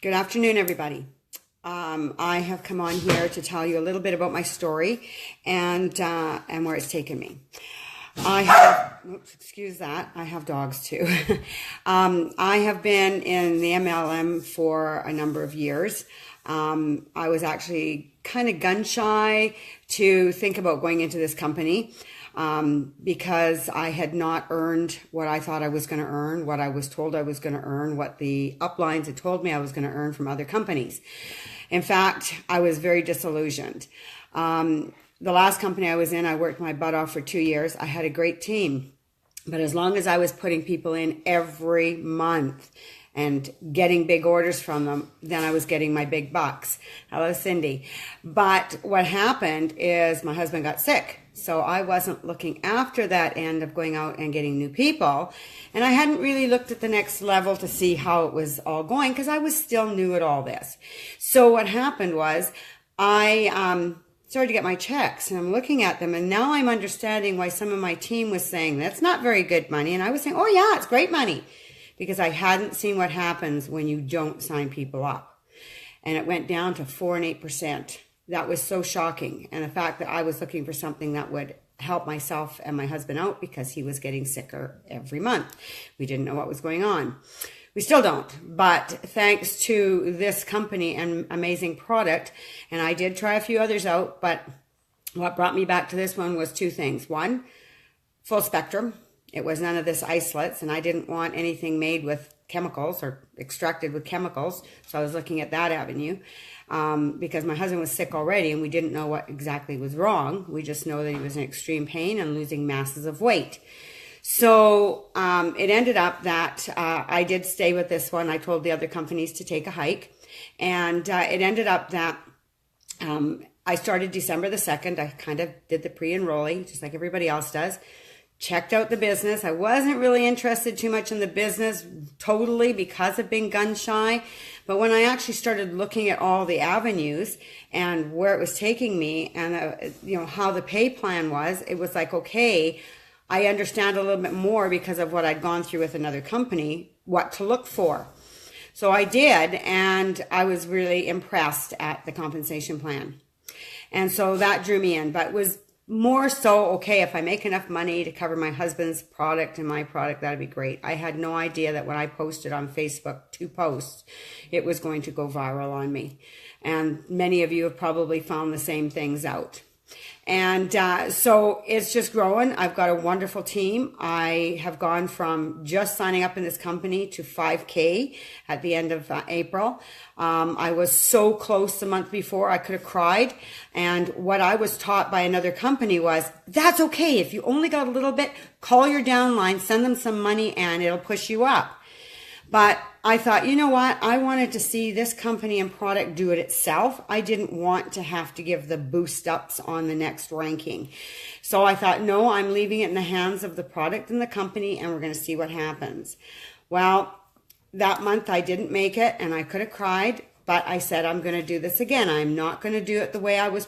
Good afternoon, everybody. I have come on here to tell you a little bit about my story and where it's taken me. I have dogs too. I have been in the MLM for a number of years. I was actually kind of gun shy to think about going into this company because I had not earned what I thought I was going to earn, what I was told I was going to earn, what the uplines had told me I was going to earn from other companies. In fact, I was very disillusioned. The last company I was in, I worked my butt off for 2 years. I had a great team, but as long as I was putting people in every month and getting big orders from them, then I was getting my big bucks. Hello, Cindy. But what happened is my husband got sick. So I wasn't looking after that end of going out and getting new people. And I hadn't really looked at the next level to see how it was all going because I was still new at all this. So what happened was I started to get my checks and I'm looking at them and now I'm understanding why some of my team was saying that's not very good money. And I was saying, oh yeah, it's great money, because I hadn't seen what happens when you don't sign people up. And it went down to 4 and 8%. That was so shocking. And the fact that I was looking for something that would help myself and my husband out because he was getting sicker every month. We didn't know what was going on. We still don't, but thanks to this company and amazing product, and I did try a few others out, but what brought me back to this one was 2 things. One, full spectrum. It was none of this isolates, and I didn't want anything made with chemicals or extracted with chemicals, so I was looking at that avenue. Because my husband was sick already and we didn't know what exactly was wrong. We just know that he was in extreme pain and losing masses of weight. So it ended up that I did stay with this one. I told the other companies to take a hike. And it ended up that I started December the 2nd. I kind of did the pre-enrolling, just like everybody else does. Checked out the business. I wasn't really interested too much in the business totally because of being gun shy. But when I actually started looking at all the avenues and where it was taking me and, how the pay plan was, it was like, okay, I understand a little bit more because of what I'd gone through with another company, what to look for. So I did, and I was really impressed at the compensation plan. And so that drew me in, but it was more so, okay, if I make enough money to cover my husband's product and my product, that'd be great. I had no idea that when I posted on Facebook 2 posts, it was going to go viral on me. And many of you have probably found the same things out. And so it's just growing. I've got a wonderful team. I have gone from just signing up in this company to 5K at the end of April. I was so close the month before, I could have cried. And what I was taught by another company was, that's okay. If you only got a little bit, call your downline, send them some money, and it'll push you up. But I thought, you know what? I wanted to see this company and product do it itself. I didn't want to have to give the boost ups on the next ranking. So I thought, no, I'm leaving it in the hands of the product and the company, and we're going to see what happens. Well, that month I didn't make it, and I could have cried, but I said, I'm going to do this again. I'm not going to do it the way I was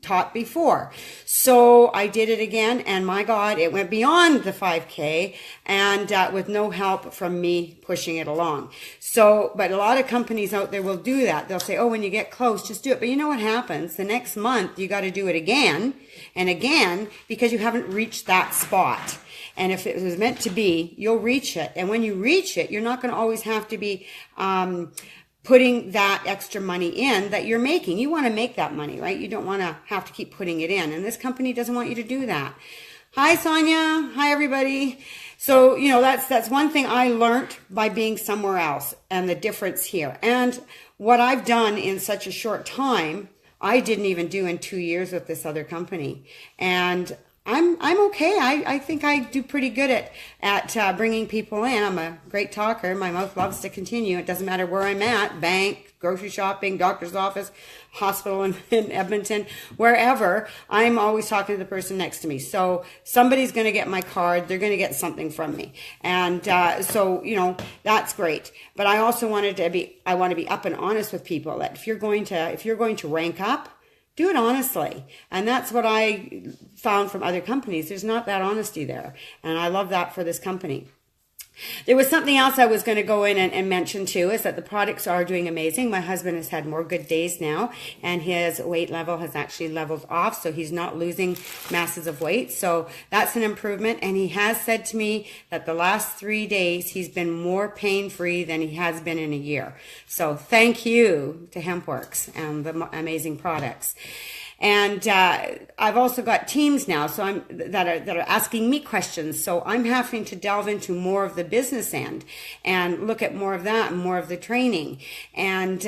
taught before. So I did it again, and my God, it went beyond the 5K, and with no help from me pushing it along. So, but a lot of companies out there will do that. They'll say, oh, when you get close, just do it. But you know what happens? The next month, you got to do it again and again because you haven't reached that spot. And if it was meant to be, you'll reach it. And when you reach it, you're not going to always have to be putting that extra money in that you're making. You want to make that money, right? You don't want to have to keep putting it in. And this company doesn't want you to do that. Hi, Sonia. Hi, everybody. So, that's one thing I learned by being somewhere else and the difference here. And what I've done in such a short time, I didn't even do in 2 years with this other company. And I'm okay. I think I do pretty good at bringing people in. I'm a great talker. My mouth loves to continue. It doesn't matter where I'm at, bank, grocery shopping, doctor's office, hospital in Edmonton, wherever. I'm always talking to the person next to me. So somebody's going to get my card. They're going to get something from me. And so, that's great. But I also want to be up and honest with people that if you're going to rank up, do it honestly. And that's what I found from other companies. There's not that honesty there. And I love that for this company. There was something else I was going to go in and mention too, is that the products are doing amazing. My husband has had more good days now, and his weight level has actually leveled off, so he's not losing masses of weight. So that's an improvement, and he has said to me that the last 3 days he's been more pain-free than he has been in a year. So thank you to Hempworx and the amazing products. And I've also got teams now, so that are asking me questions. So I'm having to delve into more of the business end and look at more of that and more of the training. And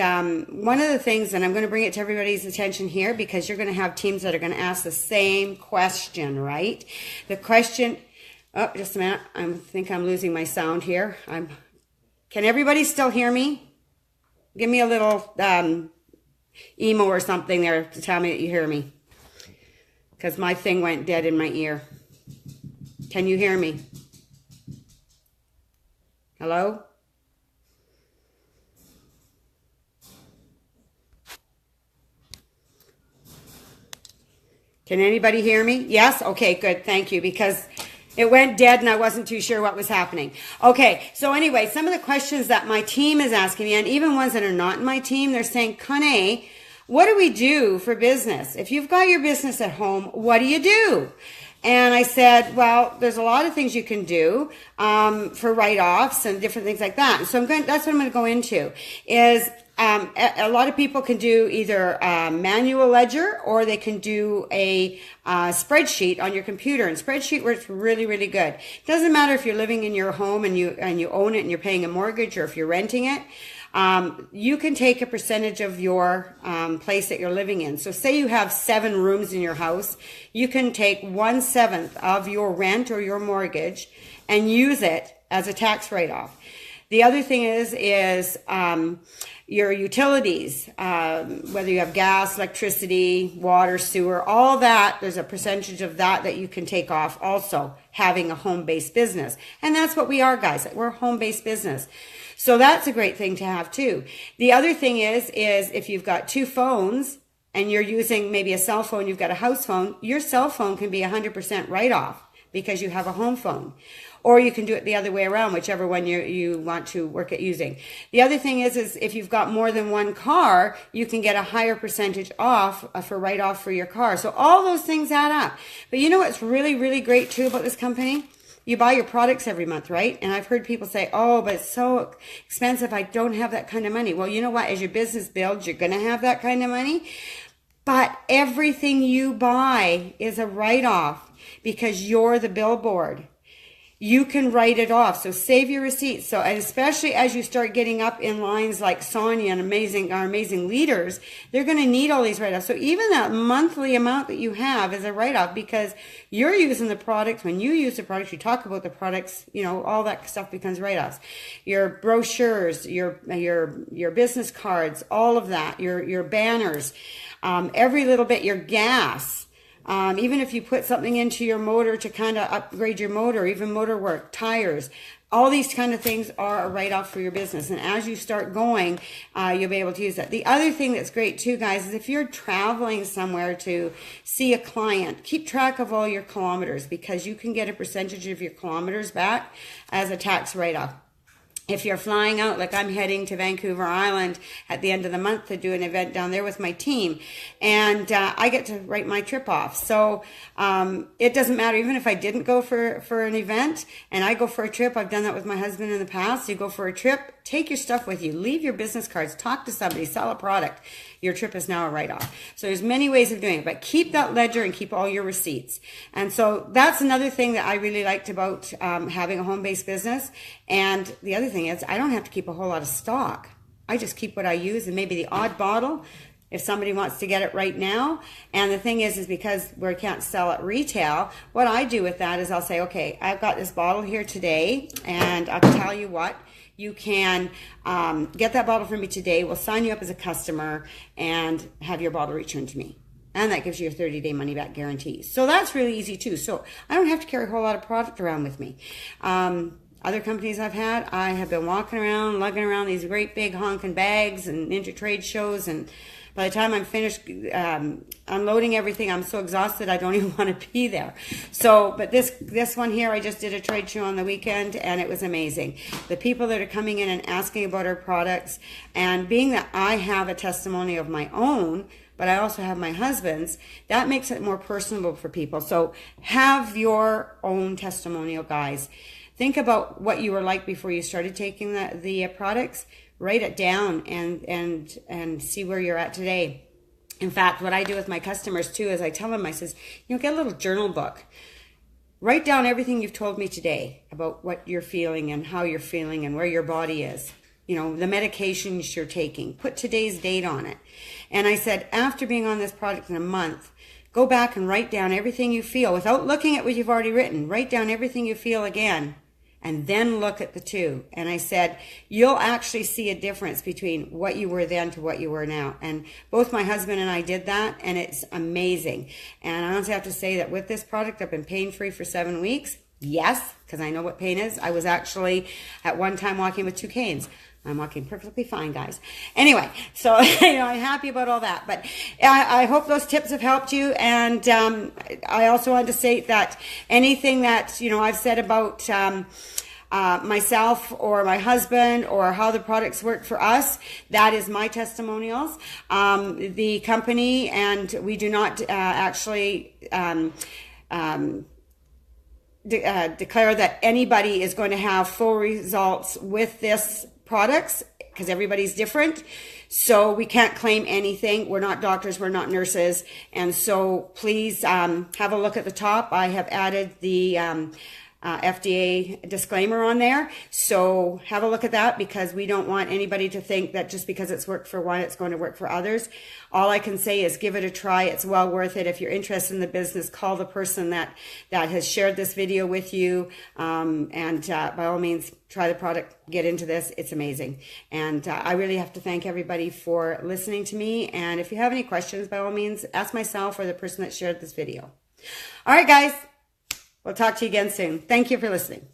one of the things, and I'm going to bring it to everybody's attention here, because you're going to have teams that are going to ask the same question, right? The question. Oh, just a minute. I think I'm losing my sound here. Can everybody still hear me? Give me a little emo or something there to tell me that you hear me, because my thing went dead in my ear. Can you hear me? Hello? Can anybody hear me? Yes? Okay, good. Thank you, because it went dead and I wasn't too sure what was happening. Okay, so anyway, some of the questions that my team is asking me, and even ones that are not in my team, they're saying, Connie, what do we do for business? If you've got your business at home, what do you do? And I said, well, there's a lot of things you can do for write-offs and different things like that. So that's what I'm going to go into, is a lot of people can do either a manual ledger, or they can do a spreadsheet on your computer. And spreadsheet works really, really good. It doesn't matter if you're living in your home and you own it and you're paying a mortgage, or if you're renting it. You can take a percentage of your place that you're living in. So say you have 7 rooms in your house, you can take 1/7 of your rent or your mortgage and use it as a tax write-off. The other thing is your utilities, whether you have gas, electricity, water, sewer, all that, there's a percentage of that you can take off also, having a home-based business. And that's what we are, guys. We're a home-based business. So that's a great thing to have too. The other thing is if you've got 2 phones and you're using maybe a cell phone, you've got a house phone, your cell phone can be 100% write-off because you have a home phone. Or you can do it the other way around, whichever one you want to work at using. The other thing is if you've got more than 1 car, you can get a higher percentage off for write-off for your car. So all those things add up. But you know what's really, really great too about this company? You buy your products every month, right? And I've heard people say, oh, but it's so expensive, I don't have that kind of money. Well, you know what? As your business builds, you're going to have that kind of money. But everything you buy is a write-off because you're the billboard. You can write it off. So save your receipts. So, and especially as you start getting up in lines like Sonia and our amazing leaders, they're going to need all these write-offs. So even that monthly amount that you have is a write-off because you're using the products. When you use the products, you talk about the products, you know, all that stuff becomes write-offs. Your brochures, your business cards, all of that, your banners, every little bit, your gas. Even if you put something into your motor to kind of upgrade your motor, even motor work, tires, all these kind of things are a write-off for your business. And as you start going, you'll be able to use that. The other thing that's great too, guys, is if you're traveling somewhere to see a client, keep track of all your kilometers because you can get a percentage of your kilometers back as a tax write-off. If you're flying out, like I'm heading to Vancouver Island at the end of the month to do an event down there with my team, and I get to write my trip off. So it doesn't matter, even if I didn't go for an event and I go for a trip. I've done that with my husband in the past. You go for a trip, take your stuff with you, leave your business cards, talk to somebody, sell a product. Your trip is now a write-off. So there's many ways of doing it, but keep that ledger and keep all your receipts. And so that's another thing that I really liked about having a home-based business. And the other thing is I don't have to keep a whole lot of stock. I just keep what I use and maybe the odd bottle if somebody wants to get it right now. And the thing is because we can't sell at retail, what I do with that is I'll say, okay, I've got this bottle here today, and I'll tell you what, you can get that bottle from me today. We'll sign you up as a customer and have your bottle returned to me. And that gives you a 30-day money-back guarantee. So that's really easy too. So I don't have to carry a whole lot of product around with me. Other companies I've had, I have been walking around, lugging around these great big honking bags and into trade shows and By the time I'm finished unloading everything, I'm so exhausted I don't even want to be there. So, but this one here, I just did a trade show on the weekend, and it was amazing. The people that are coming in and asking about our products, and being that I have a testimony of my own, but I also have my husband's, that makes it more personable for people. So have your own testimonial, guys. Think about what you were like before you started taking the products. Write it down and see where you're at today. In fact, what I do with my customers too is I tell them, I says, get a little journal book. Write down everything you've told me today about what you're feeling and how you're feeling and where your body is. The medications you're taking. Put today's date on it. And I said, after being on this product in a month, go back and write down everything you feel without looking at what you've already written. Write down everything you feel again, and then look at the two. And I said, you'll actually see a difference between what you were then to what you were now. And both my husband and I did that, and it's amazing. And I honestly have to say that with this product, I've been pain-free for 7 weeks. Yes, because I know what pain is. I was actually at one time walking with 2 canes. I'm walking perfectly fine, guys. Anyway, so I'm happy about all that. But I hope those tips have helped you. And I also want to say that anything that I've said about myself or my husband or how the products work for us, that is my testimonials. The company, and we do not actually declare that anybody is going to have full results with this products, because everybody's different. So we can't claim anything. We're not doctors, we're not nurses. And so please have a look at the top. I have added the FDA disclaimer on there. So have a look at that, because we don't want anybody to think that just because it's worked for one, it's going to work for others. All I can say is give it a try. It's well worth it. If you're interested in the business, call the person that has shared this video with you. And by all means, try the product, get into this. It's amazing. And I really have to thank everybody for listening to me. And if you have any questions, by all means, ask myself or the person that shared this video. All right, guys. We'll talk to you again soon. Thank you for listening.